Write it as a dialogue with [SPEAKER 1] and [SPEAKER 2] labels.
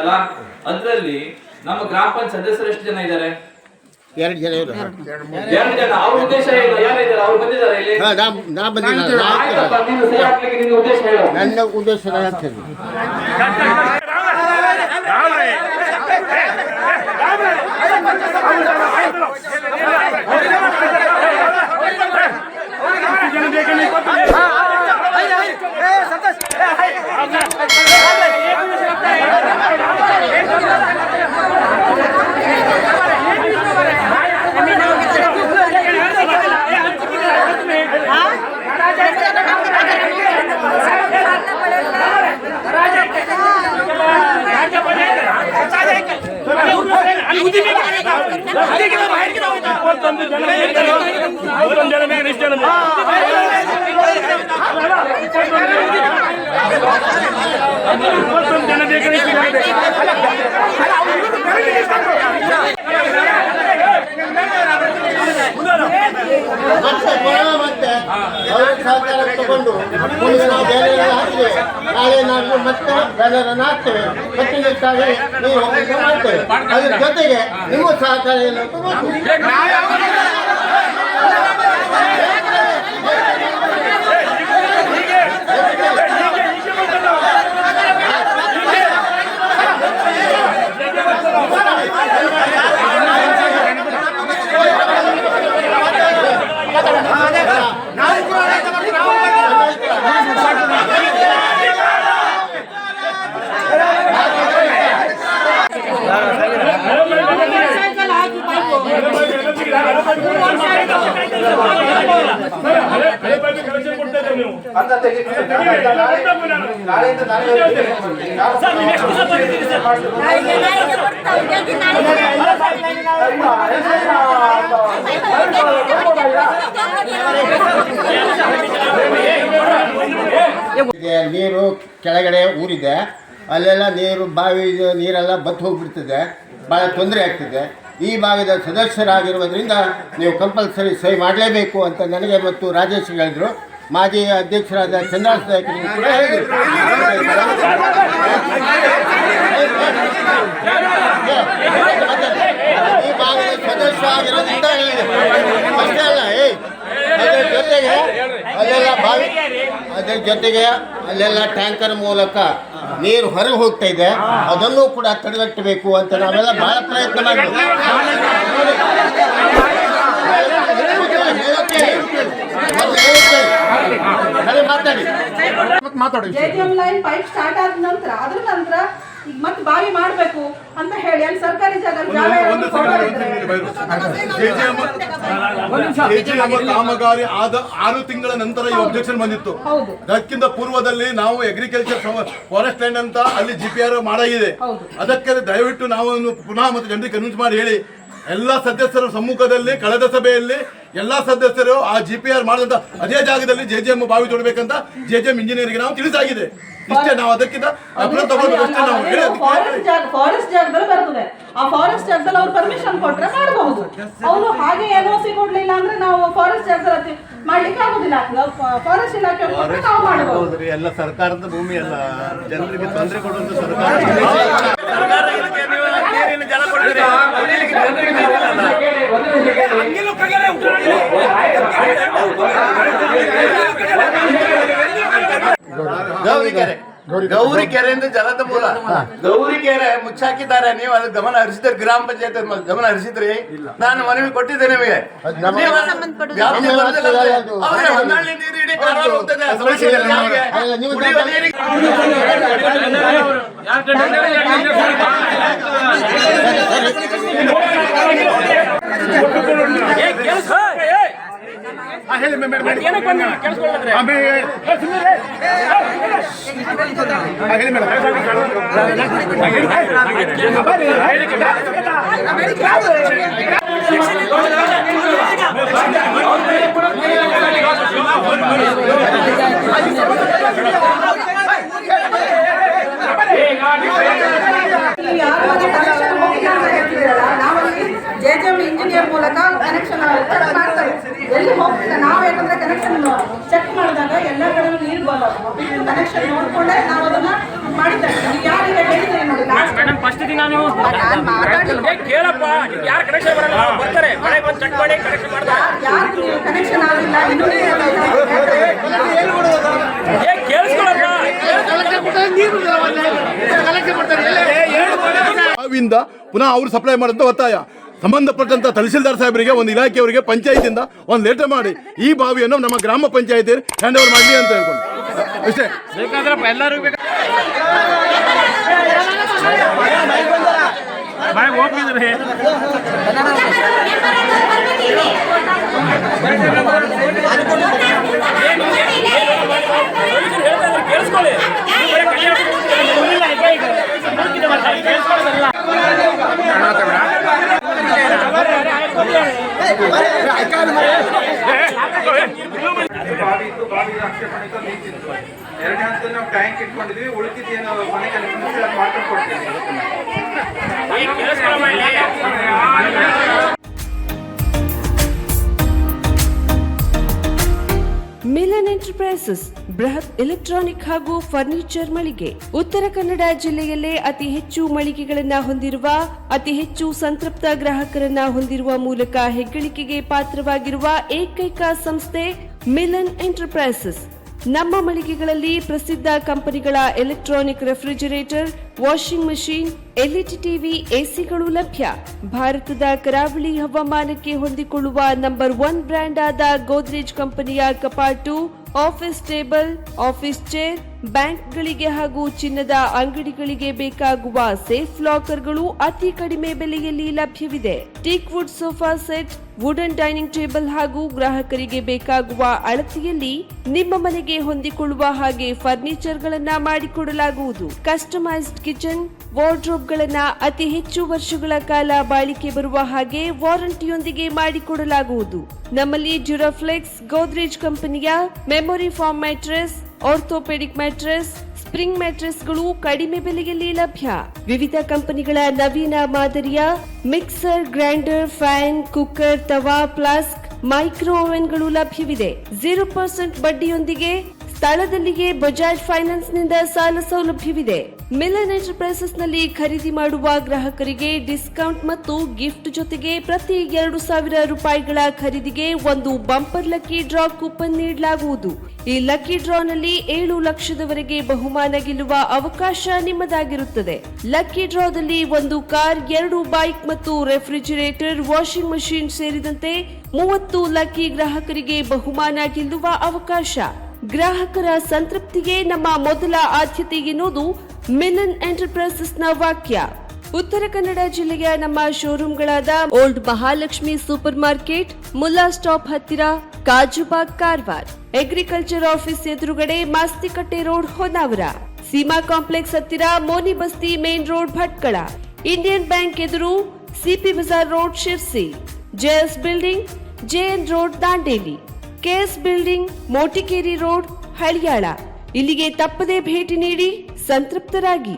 [SPEAKER 1] ಅಲ್ಲ, ಅದರಲ್ಲಿ ನಮ್ಮ ಗ್ರಾಮ ಪಂಚಾಯತ್ ಸದಸ್ಯರು ಎಷ್ಟು ಜನ ಇದ್ದಾರೆ?
[SPEAKER 2] 2 ಜನ ಇವರು.
[SPEAKER 1] 2 ಜನ. ಅವ್ರ ಉದ್ದೇಶ ಏನು? ಯಾರಿದ್ದಾರೆ? ಅವ್ರು ಬಂದಿದ್ದಾರೆ ಇಲ್ಲಿ?
[SPEAKER 2] ನಾ ಬಂದಿಲ್ಲ.
[SPEAKER 1] ಆಯ್ತಪ್ಪ, ನೀನು ಸಹಿ ಹಾಕ್ಲಿಕ್ಕೆ ನಿನ್ನ ಉದ್ದೇಶ ಹೇಳು.
[SPEAKER 2] ನನ್ನ ಉದ್ದೇಶ ಹೇಳ್ತೇನೆ. ಮತ್ತೆ ಅವರ ಸಹಕಾರ ತಗೊಂಡು ನಾವು ಬೇರೆ ಹಾಕ್ತೇವೆ. ನಾಳೆ ನಾವು ಮತ್ತೆ ಬೇರೆಯವ್ರನ್ನ ಹಾಕ್ತೇವೆ. ಕಟ್ಟುನಿಟ್ಟಾಗಿ ನೀವು ಮಾಡ್ತೇವೆ. ಅದ್ರ ಜೊತೆಗೆ ನಿಮ್ಮ ಸಹಕಾರ ಏನು ತಗೊಂಡು ನೀರು ಕೆಳಗಡೆ ಊರಿದೆ, ಅಲ್ಲೆಲ್ಲ ನೀರು ಬಾವಿ ನೀರೆಲ್ಲ ಬತ್ತು ಹೋಗ್ಬಿಡ್ತದೆ, ಭಾಳ ತೊಂದರೆ ಆಗ್ತಿದೆ. ಈ ಭಾಗದ ಸದಸ್ಯರಾಗಿರುವುದರಿಂದ ನೀವು ಕಂಪಲ್ಸರಿ ಸಹಿ ಮಾಡಲೇಬೇಕು ಅಂತ ನನಗೆ ಮತ್ತು ರಾಜೇಶ್ ಹೇಳಿದರು. ಮಾಜಿ ಅಧ್ಯಕ್ಷರಾದ ಚಂದ್ರಾಸ್ ನಾಯಕರು ಕೂಡ ಹೇಳಿದರು. ಈ ಭಾಗದ ಸದಸ್ಯ ಆಗಿರೋದ್ರಿಂದ ಅಷ್ಟೇ ಅಲ್ಲ, ಅದರ ಜೊತೆಗೆ ಅಲ್ಲೆಲ್ಲ ಟ್ಯಾಂಕರ್ ಮೂಲಕ ನೀರು ಹೊರಗೆ ಹೋಗ್ತಾ ಇದೆ, ಅದನ್ನು ಕೂಡ ತಡೆಗಟ್ಟಬೇಕು ಅಂತ ನಾವೆಲ್ಲ ಬಹಳ ಪ್ರಯತ್ನ ಮಾಡಿದ್ವಿ.
[SPEAKER 3] JJM ಲೈನ್ ಪೈಪ್ ಸ್ಟಾರ್ಟ್ ಆದ ನಂತರ ಅದ್ರ ನಂತರ ಈಗ ಮತ್ತೆ ಬಾವಿ ಮಾಡಬೇಕು ಅಂತ ಹೇಳಿ ಅಲ್ಲಿ ಸರ್ಕಾರಿ
[SPEAKER 4] ಕಾಮಗಾರಿ ಆದ 6 ತಿಂಗಳ ನಂತರ ಈ ಒಬ್ಜೆಕ್ಷನ್ ಬಂದಿತ್ತು. ಅದಕ್ಕಿಂತ ಪೂರ್ವದಲ್ಲಿ ನಾವು ಅಗ್ರಿಕಲ್ಚರ್ ಫಾರೆಸ್ಟ್ ಲ್ಯಾಂಡ್ ಅಂತ ಅಲ್ಲಿ GPR ಮಾಡಾಗಿದೆ. ಅದಕ್ಕೆ ದಯವಿಟ್ಟು ನಾವು ಪುನಃ ಮತ್ತೆ ಜನರಿಗೆ ಕನ್ವಿನ್ಸ್ ಮಾಡಿ ಹೇಳಿ, ಎಲ್ಲ ಸದಸ್ಯರ ಸಮ್ಮುಖದಲ್ಲಿ ಕಳೆದ ಸಭೆಯಲ್ಲಿ ಎಲ್ಲ ಸದಸ್ಯರು ಆ GPR ಮಾಡಿದಂತ ಅದೇ ಜಾಗದಲ್ಲಿ JJM ಬಾವಿ ತೊಡಬೇಕಂತ JJM ಇಂಜಿನಿಯರ್ಗೆ ನಾವು ತಿಳಿಸಾಗಿದೆ. ಇಷ್ಟೇ, ನಾವು ಅದಕ್ಕಿಂತ
[SPEAKER 3] ಫಾರೆಸ್ಟ್ ಜಾಗದಲ್ಲಿ ಬರ್ತದೆ. ಆ ಫಾರೆಸ್ಟ್ ಜಾಗದಲ್ಲಿ ಅವ್ರು ಪರ್ಮಿಷನ್ ಕೊಟ್ರೆ ಮಾಡಬಹುದು. ಅವರು ಹಾಗೆ NOC ಕೊಡ್ಲಿಲ್ಲ ಅಂದ್ರೆ ನಾವು ಫಾರೆಸ್ಟ್ ಜಾಗದಲ್ಲಿ ಮಾಡ್ಲಿಕ್ಕೆ ಆಗುದಿಲ್ಲ. ಫಾರೆಸ್ಟ್ ಇಲಾಖೆ ನಾವು ಮಾಡಬಹುದು.
[SPEAKER 2] ಎಲ್ಲ ಸರ್ಕಾರದ ಭೂಮಿ ಅಲ್ಲ, ಜನರಿಗೆ ತೊಂದರೆ ಕೊಡುವಂತ ಸರ್ಕಾರ.
[SPEAKER 5] ಗೌರಿಕೆರೆ ಅಂದ್ರೆ ಜಲದ ಮೂಲ. ಗೌರಿಕೆರೆ ಮುಚ್ಚಾಕಿದ್ದಾರೆ. ನೀವು ಅದು ಗಮನ ಹರಿಸಿದ್ರೆ, ಗ್ರಾಮ ಪಂಚಾಯತ್ ಗಮನ ಹರಿಸಿದ್ರಿ, ನಾನು ಮನವಿ ಕೊಟ್ಟಿದ್ದೆ ನಿಮಗೆ. ಹೊನ್ನಾಳಿ ನೀರು ಇಡೀ ಕಾರವಾರ ಹೋಗ್ತದೆ.
[SPEAKER 3] JJM ಇಂಜಿನಿಯರ್ ಮೂಲಕ ಕನೆಕ್ಷನ್ ಚೆಕ್ ಮಾಡ್ತಾರೆ. ಎಲ್ಲಿ ಹೋಗ್ತಿಲ್ಲ ನಾವು, ಯಾಕಂದ್ರೆ ಕನೆಕ್ಷನ್ ಚೆಕ್ ಮಾಡಿದಾಗ ಎಲ್ಲ ಕಡೆ ನೀರು ಬರೋದು ಕನೆಕ್ಷನ್ ನೋಡ್ಕೊಂಡೆ ನಾವು ಅದನ್ನ ಮಾಡಿದ್ದೇವೆ. ಯಾರಿಗೆ ಹೇಳಿದ್ದೇನೆ ನೋಡಿ, ಲಾಸ್ಟ್
[SPEAKER 6] ನಾನು ಕೇಳಪ್ಪ, ಯಾರು ಕನೆಕ್ಷನ್ ಬರಲ್ಲ ಬರ್ತಾರೆ, ಮಳೆ ಬಂದು ಚೆಕ್ ಮಾಡಿ ಕನೆಕ್ಷನ್ ಮಾಡ್ತಾರೆ.
[SPEAKER 3] ಕನೆಕ್ಷನ್ ಆಗಿಲ್ಲ ಇನ್ನೂ
[SPEAKER 4] ಬಾವಿಯಿಂದ ಪುನಃ ಅವರು ಸಪ್ಲೈ ಮಾಡೋಂಥ ಒತ್ತಾಯ. ಸಂಬಂಧಪಟ್ಟಂತ ತಹಸೀಲ್ದಾರ್ ಸಾಹೇಬರಿಗೆ, ಒಂದು ಇಲಾಖೆಯವರಿಗೆ, ಪಂಚಾಯತಿಂದ ಒಂದು ಲೆಟರ್ ಮಾಡಿ ಈ ಬಾವಿಯನ್ನು ನಮ್ಮ ಗ್ರಾಮ ಪಂಚಾಯತಿ ಹ್ಯಾಂಡ್ ಓವರ್ ಮಾಡಲಿ ಅಂತ ಹೇಳ್ಕೊಂಡು ಅಷ್ಟೇ.
[SPEAKER 6] ಬೇಕಾದ್ರೆ ಎಲ್ಲರೂ ಹೋಗಿದ್ರೆ ಕೇಳಿಸ್ಕೊಳ್ಳಿ.
[SPEAKER 1] ಎರಡನೇ ಹಂತದಲ್ಲಿ ನಾವು ಟ್ಯಾಂಕ್ ಇಟ್ಕೊಂಡಿದ್ವಿ, ಉಳಿದಿದ್ದೇನು ಮನೆ ಕನೆಕ್ಷನ್ ಮಾಡ್ಕೊಂಡು ಕೊಡ್ತೀವಿ.
[SPEAKER 7] ಮಿಲನ್ ಎಂಟರ್ಪ್ರೈಸಸ್ ಬೃಹತ್ ಎಲೆಕ್ಟ್ರಾನಿಕ್ ಹಾಗೂ ಫರ್ನಿಚರ್ ಮಳಿಗೆ. ಉತ್ತರ ಕನ್ನಡ ಜಿಲ್ಲೆಯಲ್ಲೇ ಅತಿ ಹೆಚ್ಚು ಮಳಿಗೆಗಳನ್ನ ಹೊಂದಿರುವ, ಅತಿ ಹೆಚ್ಚು ಸಂತೃಪ್ತ ಗ್ರಾಹಕರನ್ನ ಹೊಂದಿರುವ ಮೂಲಕ ಹೆಗ್ಗಳಿಕೆಗೆ ಪಾತ್ರವಾಗಿರುವ ಏಕೈಕ ಸಂಸ್ಥೆ ಮಿಲನ್ ಎಂಟರ್ಪ್ರೈಸಸ್. ನಮ್ಮ ಮಳಿಗೆಗಳಲ್ಲಿ ಪ್ರಸಿದ್ಧ ಕಂಪನಿಗಳ electronic refrigerator, washing machine, LED TV, ಎಸಿಗಳು ಲಭ್ಯ. ಭಾರತದ ಕರಾವಳಿ ಹವಾಮಾನಕ್ಕೆ ಹೊಂದಿಕೊಳ್ಳುವ ನಂಬರ್ 1 ಬ್ರ್ಯಾಂಡ್ ಆದ ಗೋದ್ರೇಜ್ ಕಂಪನಿಯ ಕಪಾಟು, ಆಫೀಸ್ ಟೇಬಲ್, ಆಫೀಸ್ ಚೇರ್, ಬ್ಯಾಂಕ್ಗಳಿಗೆ ಹಾಗೂ ಚಿನ್ನದ ಅಂಗಡಿಗಳಿಗೆ ಬೇಕಾಗುವ ಸೇಫ್ ಲಾಕರ್ಗಳು ಅತಿ ಕಡಿಮೆ ಬೆಲೆಯಲ್ಲಿ ಲಭ್ಯವಿದೆ. Teak wood sofa set, wooden dining table ಹಾಗೂ ಗ್ರಾಹಕರಿಗೆ ಬೇಕಾಗುವ ಅಳತೆಯಲ್ಲಿ ನಿಮ್ಮ ಮನೆಗೆ ಹೊಂದಿಕೊಳ್ಳುವ ಹಾಗೆ ಫರ್ನಿಚರ್ ಗಳನ್ನ ಮಾಡಿಕೊಡಲಾಗುವುದು. ಕಸ್ಟಮೈಸ್ಡ್ ಕಿಚನ್, ವಾರ್ಡ್ರೋಬ್ ಗಳನ್ನ ಅತಿ ಹೆಚ್ಚು ವರ್ಷಗಳ ಕಾಲ ಬಾಳಿಕೆ ಬರುವ ಹಾಗೆ ವಾರಂಟಿಯೊಂದಿಗೆ ಮಾಡಿಕೊಡಲಾಗುವುದು. ನಮ್ಮಲ್ಲಿ ಡ್ಯೂರಾಫ್ಲೆಕ್ಸ್, ಗೋದ್ರೇಜ್ ಕಂಪನಿಯ memory foam mattress, orthopaedic mattress, spring ಮ್ಯಾಟ್ರೆಸ್ಗಳು ಕಡಿಮೆ ಬೆಲೆಯಲ್ಲಿ ಲಭ್ಯ. ವಿವಿಧ ಕಂಪನಿಗಳ ನವೀನ ಮಾದರಿಯ ಮಿಕ್ಸರ್, ಗ್ರೈಂಡರ್, ಫ್ಯಾನ್, ಕುಕ್ಕರ್, ತವಾ, ಫ್ಲಾಸ್ಕ್, ಮೈಕ್ರೋ ಓವೆನ್ಗಳು ಲಭ್ಯವಿದೆ. 0% ಬಡ್ಡಿಯೊಂದಿಗೆ ಸ್ಥಳದಲ್ಲಿಯೇ ಬಜಾಜ್ ಫೈನಾನ್ಸ್ ನಿಂದ ಸಾಲ ಸೌಲಭ್ಯವಿದೆ. ಮಿಲನ್ ಎಂಟರ್ಪ್ರೈಸಸ್ ನಲ್ಲಿ ಖರೀದಿ ಮಾಡುವ ಗ್ರಾಹಕರಿಗೆ ಡಿಸ್ಕೌಂಟ್ ಮತ್ತು ಗಿಫ್ಟ್ ಜೊತೆಗೆ ಪ್ರತಿ 2,000 ರೂಪಾಯಿಗಳ ಖರೀದಿಗೆ ಒಂದು ಬಂಪರ್ ಲಕ್ಕಿ ಡ್ರಾ ಕೂಪನ್ ನೀಡಲಾಗುವುದು. ಈ ಲಕ್ಕಿ ಡ್ರಾನಲ್ಲಿ 7 ಲಕ್ಷದವರೆಗೆ ಬಹುಮಾನ ಗೆಲ್ಲುವ ಅವಕಾಶ ನಿಮ್ಮದಾಗಿರುತ್ತದೆ. ಲಕ್ಕಿ ಡ್ರಾದಲ್ಲಿ 1 ಕಾರ್, 2 ಬೈಕ್ ಮತ್ತು ರೆಫ್ರಿಜರೇಟರ್, ವಾಷಿಂಗ್ ಮಷೀನ್ ಸೇರಿದಂತೆ 30 ಲಕ್ಕಿ ಗ್ರಾಹಕರಿಗೆ ಬಹುಮಾನ ಗೆಲ್ಲುವ ಅವಕಾಶ. ಗ್ರಾಹಕರ ಸಂತೃಪ್ತಿಗೆ ನಮ್ಮ ಮೊದಲ ಆದ್ಯತೆ ಎನ್ನುವುದು ಮಿಲನ್ ಎಂಟರ್ಪ್ರೈಸಸ್ನ ವಾಕ್ಯ. ಉತ್ತರ ಕನ್ನಡ ಜಿಲ್ಲೆಯ ನಮ್ಮ ಶೋರೂಮ್ಗಳಾದ old Mahalakshmi super market, Mulla stop ಹತ್ತಿರ, ಕಾಜುಬಾಗ್, ಕಾರವಾರ, ಅಗ್ರಿಕಲ್ಚರ್ ಆಫೀಸ್ ಎದುರುಗಡೆ, ಮಾಸ್ತಿಕಟ್ಟೆ ರೋಡ್, ಹೊನ್ನಾವರ, ಸೀಮಾ ಕಾಂಪ್ಲೆಕ್ಸ್ ಹತ್ತಿರ, Moni Basti main road, Bhatkal, Indian bank ಎದುರು, CP Bazaar road, Sirsi, JS building, JN road, Dandeli, KS building, Motikeri road, Haliyal. ಇಲ್ಲಿಗೆ ತಪ್ಪದೇ ಭೇಟಿ ನೀಡಿ ಸಂತೃಪ್ತರಾಗಿ.